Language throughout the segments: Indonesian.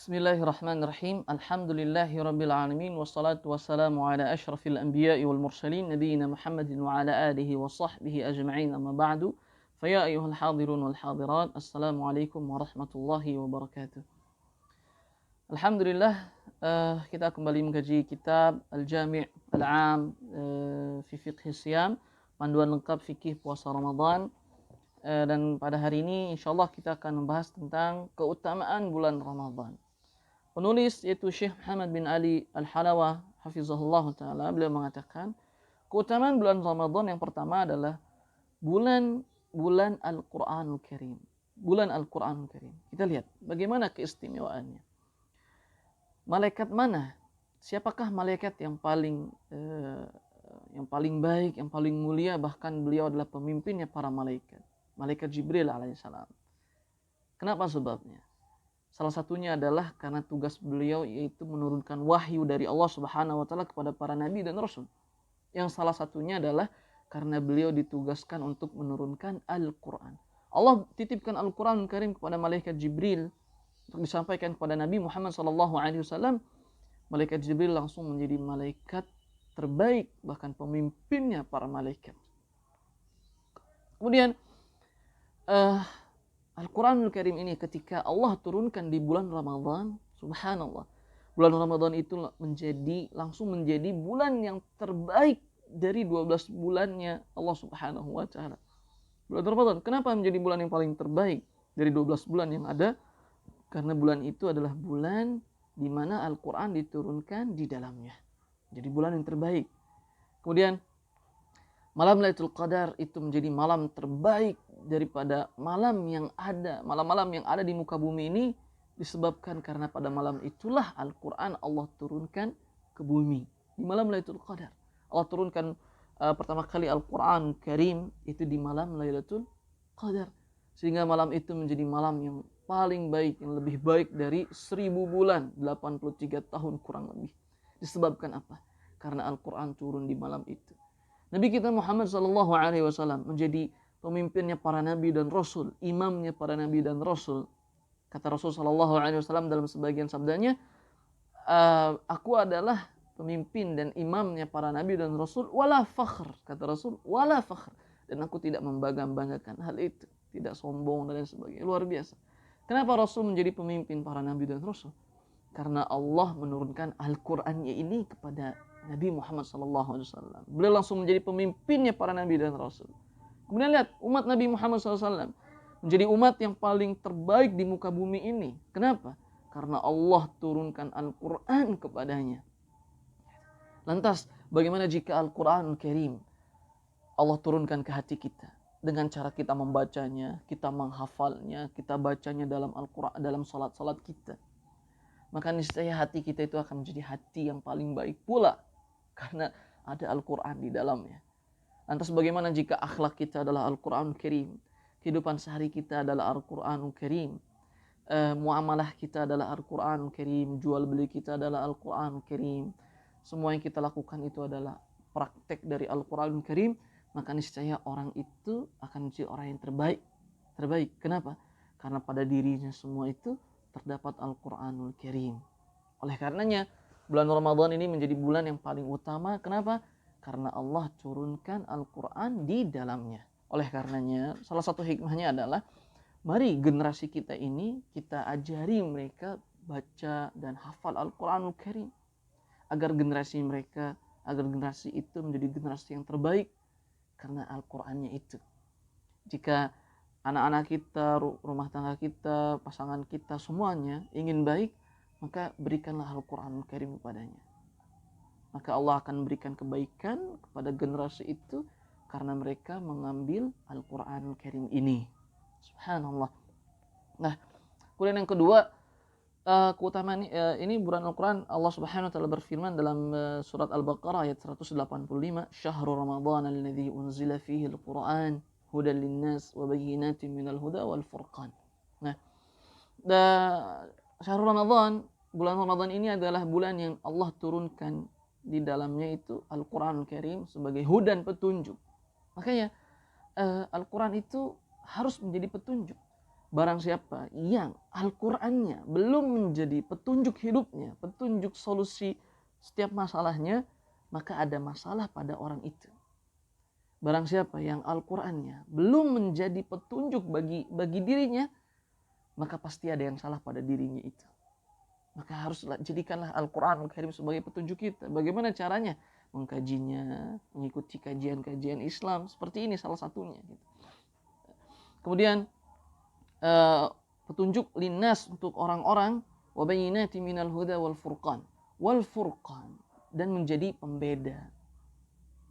Bismillahirrahmanirrahim. Alhamdulillahirabbil alamin wassalatu wassalamu ala asyrafil anbiya'i wal mursalin nabiyina Muhammadin wa ala alihi wa sahbihi ajma'in amma ba'du. Faya ayyuhal hadirun wal hadirat, assalamualaikum warahmatullahi wabarakatuh. Alhamdulillah, kita kembali mengkaji kitab Al-Jami' Al-'Am fi Fiqh Siyam, panduan lengkap fikih puasa Ramadan. Dan pada hari ini insyaallah kita akan membahas tentang keutamaan bulan Ramadan. Penulis yaitu Syekh Muhammad bin Ali Al-Halawa hafizahullah ta'ala, beliau mengatakan keutamaan bulan Ramadan yang pertama adalah bulan Al-Quranul Karim. Bulan Al-Quranul Karim. Kita lihat bagaimana keistimewaannya. Malaikat mana? Siapakah malaikat yang paling baik, yang paling mulia, bahkan beliau adalah pemimpinnya para malaikat. Malaikat Jibril alaihissalam. Kenapa sebabnya? Salah satunya adalah karena tugas beliau yaitu menurunkan wahyu dari Allah Subhanahu wa taala kepada para nabi dan rasul. Yang salah satunya adalah karena beliau ditugaskan untuk menurunkan Al-Qur'an. Allah titipkan Al-Qur'an Karim kepada malaikat Jibril untuk disampaikan kepada Nabi Muhammad SAW. Malaikat Jibril langsung menjadi malaikat terbaik, bahkan pemimpinnya para malaikat. Kemudian Al-Quranul Karim ini ketika Allah turunkan di bulan Ramadan, subhanallah, bulan Ramadan itu langsung menjadi bulan yang terbaik dari 12 bulannya Allah Subhanahu wa taala. Bulan Ramadan, kenapa menjadi bulan yang paling terbaik dari 12 bulan yang ada? Karena bulan itu adalah bulan di mana Al-Quran diturunkan di dalamnya. Jadi bulan yang terbaik. Kemudian malam Lailatul Qadar itu menjadi malam terbaik daripada malam-malam yang ada di muka bumi ini, disebabkan karena pada malam itulah Al-Quran Allah turunkan ke bumi. Di malam Lailatul Qadar Allah turunkan pertama kali Al-Quran Karim itu di malam Lailatul Qadar, sehingga malam itu menjadi malam yang paling baik, yang lebih baik dari 1000 bulan, 83 tahun kurang lebih. Disebabkan apa? Karena Al-Quran turun di malam itu. Nabi kita Muhammad SAW menjadi pemimpinnya para nabi dan rasul, imamnya para nabi dan rasul. Kata Rasul SAW dalam sebagian sabdanya, aku adalah pemimpin dan imamnya para nabi dan rasul, wala fakhr, kata Rasul, wala fakhr, dan aku tidak membangga-banggakan hal itu, tidak sombong dan lain sebagainya. Luar biasa. Kenapa Rasul menjadi pemimpin para nabi dan rasul? Karena Allah menurunkan Al-Qur'annya ini kepada Nabi Muhammad SAW. Beliau langsung menjadi pemimpinnya para nabi dan rasul. Kemudian lihat umat Nabi Muhammad SAW menjadi umat yang paling terbaik di muka bumi ini. Kenapa? Karena Allah turunkan Al-Quran kepadanya. Lantas bagaimana jika Al-Quran Karim Allah turunkan ke hati kita? Dengan cara kita membacanya, kita menghafalnya, kita bacanya dalam Al-Quran, dalam salat-salat kita. Maka niscaya hati kita itu akan menjadi hati yang paling baik pula. Karena ada Al-Quran di dalamnya. Lantas bagaimana jika akhlak kita adalah Al-Quran Karim? Kehidupan sehari kita adalah Al-Quran Karim. Muamalah kita adalah Al-Quran Karim. Jual beli kita adalah Al-Quran Karim. Semua yang kita lakukan itu adalah praktek dari Al-Quran Karim. Maka niscaya orang itu akan menjadi orang yang terbaik. Kenapa? Karena pada dirinya semua itu terdapat Al-Quranul Karim. Oleh karenanya bulan Ramadan ini menjadi bulan yang paling utama. Kenapa? Karena Allah turunkan Al-Quran di dalamnya. Oleh karenanya, salah satu hikmahnya adalah, mari generasi kita ini, kita ajari mereka baca dan hafal Al-Quranul Karim. Agar generasi itu menjadi generasi yang terbaik. Karena Al-Qurannya itu. Jika anak-anak kita, rumah tangga kita, pasangan kita, semuanya ingin baik, maka berikanlah Al-Quranul Karim kepadanya. Maka Allah akan memberikan kebaikan kepada generasi itu karena mereka mengambil Al-Quranul Karim ini. Subhanallah. Nah, kemudian yang kedua, keutamaan ini bulan Al-Quran, Allah Subhanahu wa taala berfirman dalam surat Al-Baqarah ayat 185, "Syahrul Ramadan alladzi unzila fihi al-Quran hudan lin-nas wa bayyinatin minal huda wal furqan." Nah, syahrul Ramadan, bulan Ramadan ini adalah bulan yang Allah turunkan di dalamnya itu Al-Quran Karim sebagai hudan, petunjuk. Makanya Al-Quran itu harus menjadi petunjuk. barang siapa yang Al-Qur'annya belum menjadi petunjuk hidupnya, petunjuk solusi setiap masalahnya, maka ada masalah pada orang itu. Barang siapa yang Al-Qur'annya belum menjadi petunjuk bagi dirinya, maka pasti ada yang salah pada dirinya itu. Maka haruslah jadikanlah Al-Qur'an Al-Karim sebagai petunjuk kita. Bagaimana caranya? Mengkajinya, mengikuti kajian-kajian Islam. Seperti ini salah satunya. Kemudian petunjuk linnas untuk orang-orang. Wa bayyinati minal huda wal furqan. Wal furqan. Dan menjadi pembeda.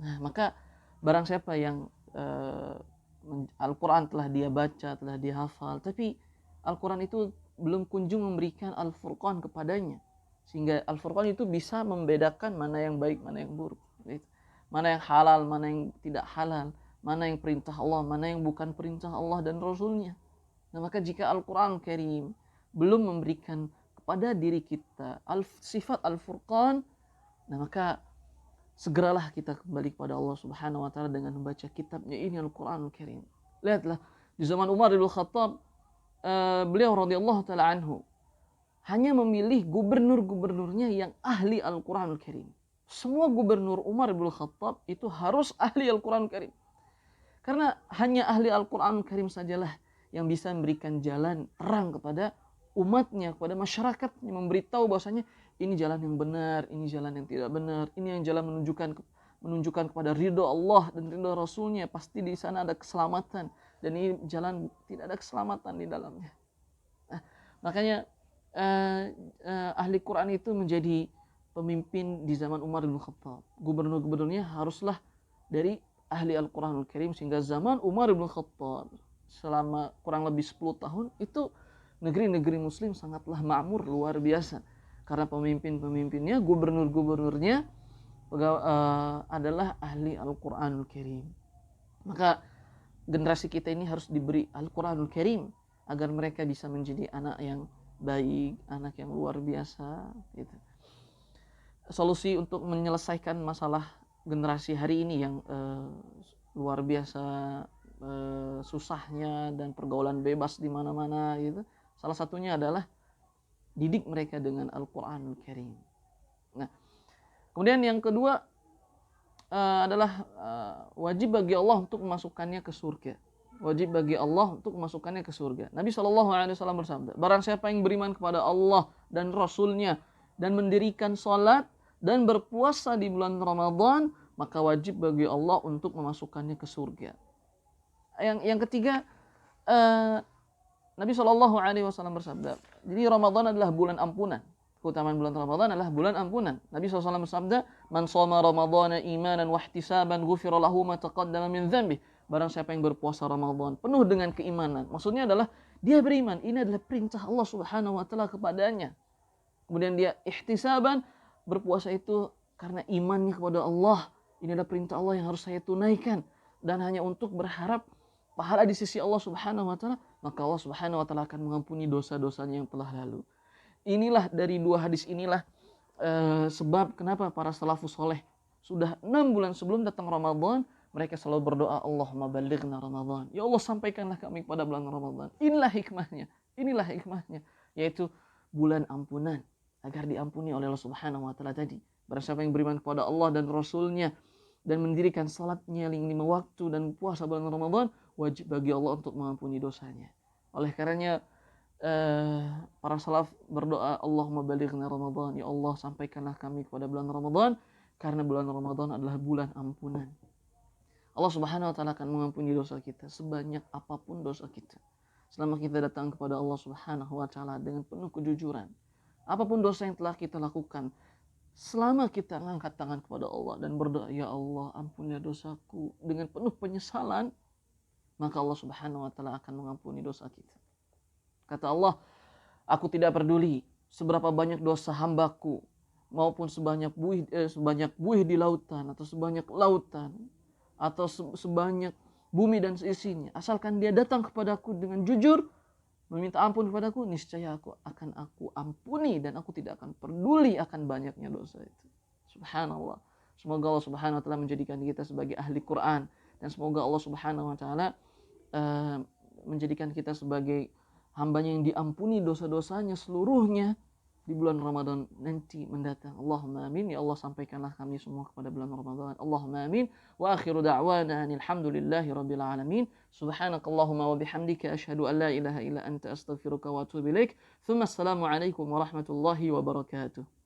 Nah, maka barang siapa yang Al-Quran telah dia baca, telah dia hafal, tapi Al-Quran itu belum kunjung memberikan Al-Furqan kepadanya, sehingga Al-Furqan itu bisa membedakan mana yang baik, mana yang buruk, mana yang halal, mana yang tidak halal, mana yang perintah Allah, mana yang bukan perintah Allah dan Rasulnya. Nah, maka jika Al-Quran Karim belum memberikan kepada diri kita sifat Al-Furqan, nah maka segeralah kita kembali kepada Allah Subhanahu wa taala dengan membaca kitabnya ini Al-Qur'anul Karim. Lihatlah di zaman Umar bin Khattab, beliau radhiyallahu taala anhu hanya memilih gubernur-gubernurnya yang ahli Al-Qur'anul Karim. Semua gubernur Umar bin Khattab itu harus ahli Al-Qur'anul Karim. Karena hanya ahli Al-Qur'anul Karim sajalah yang bisa memberikan jalan terang kepada umatnya, kepada masyarakatnya, memberitahu bahwasanya ini jalan yang benar, ini jalan yang tidak benar, ini yang jalan menunjukkan kepada ridho Allah dan ridho Rasulnya, pasti di sana ada keselamatan, dan ini jalan tidak ada keselamatan di dalamnya. Nah, makanya ahli Quran itu menjadi pemimpin di zaman Umar bin Khattab. Gubernur-gubernurnya haruslah dari ahli Al-Quranul Karim, sehingga zaman Umar bin Khattab selama kurang lebih 10 tahun itu negeri-negeri muslim sangatlah makmur, luar biasa. Karena pemimpin-pemimpinnya, gubernur-gubernurnya adalah ahli Al-Quranul Karim. Maka generasi kita ini harus diberi Al-Quranul Karim agar mereka bisa menjadi anak yang baik, anak yang luar biasa. Gitu. Solusi untuk menyelesaikan masalah generasi hari ini yang luar biasa susahnya dan pergaulan bebas di mana-mana, gitu. Salah satunya adalah didik mereka dengan Al-Quranul Karim. Nah, kemudian yang kedua adalah wajib bagi Allah untuk memasukkannya ke surga. Wajib bagi Allah untuk memasukkannya ke surga. Nabi SAW bersabda, barang siapa yang beriman kepada Allah dan Rasulnya dan mendirikan salat dan berpuasa di bulan Ramadan, maka wajib bagi Allah untuk memasukkannya ke surga. Yang ketiga, Nabi SAW bersabda, jadi Ramadan adalah bulan ampunan. Keutamaan bulan Ramadan adalah bulan ampunan. Nabi SAW bersabda, man shoma Ramadana imanan wahtisaban ghufira lahu ma taqaddama min dzambih. Barang siapa yang berpuasa Ramadan penuh dengan keimanan. Maksudnya adalah dia beriman. Ini adalah perintah Allah Subhanahu wa taala kepadanya. Kemudian dia ihtisaban, berpuasa itu karena imannya kepada Allah. Ini adalah perintah Allah yang harus saya tunaikan, dan hanya untuk berharap pahala di sisi Allah Subhanahu wa taala, maka Allah Subhanahu wa taala akan mengampuni dosa-dosanya yang telah lalu. Inilah dari dua hadis inilah sebab kenapa para salafus soleh sudah 6 bulan sebelum datang Ramadan mereka selalu berdoa, Allahumma ballighna Ramadan. Ya Allah, sampaikanlah kami pada bulan Ramadan. Inilah hikmahnya, yaitu bulan ampunan, agar diampuni oleh Allah Subhanahu wa taala tadi. Barang siapa yang beriman kepada Allah dan Rasulnya dan mendirikan salatnya 5 waktu dan puasa bulan Ramadan, wajib bagi Allah untuk mengampuni dosanya. Oleh karenanya para salaf berdoa, Allahumma balighna Ramadan, ya Allah sampaikanlah kami kepada bulan Ramadan, karena bulan Ramadan adalah bulan ampunan. Allah Subhanahu wa taala akan mengampuni dosa kita sebanyak apapun dosa kita, selama kita datang kepada Allah Subhanahu wa taala dengan penuh kejujuran. Apapun dosa yang telah kita lakukan, selama kita mengangkat tangan kepada Allah dan berdoa, ya Allah ampunilah dosaku dengan penuh penyesalan, maka Allah Subhanahu wa taala akan mengampuni dosa kita. Kata Allah, aku tidak peduli seberapa banyak dosa hambaku, maupun sebanyak buih di lautan, atau sebanyak lautan, atau sebanyak bumi dan seisinya. Asalkan dia datang kepadaku dengan jujur, meminta ampun kepadaku, niscaya aku ampuni, dan aku tidak akan peduli akan banyaknya dosa itu. Subhanallah. Semoga Allah Subhanahu wa taala menjadikan kita sebagai ahli Quran, dan semoga Allah Subhanahu wa taala menjadikan kita sebagai hambanya yang diampuni dosa-dosanya seluruhnya di bulan Ramadan nanti mendatang. Allahumma amin. Ya Allah, sampaikanlah kami semua kepada bulan Ramadan. Allahumma amin. Wa akhiru da'wana alhamdulillahi rabbil alamin. Subhanakallahumma wa bihamdika asyhadu an la ilaha illa anta astaghfiruka wa atubu ilaik. Thumma assalamu alaikum warahmatullahi wabarakatuh.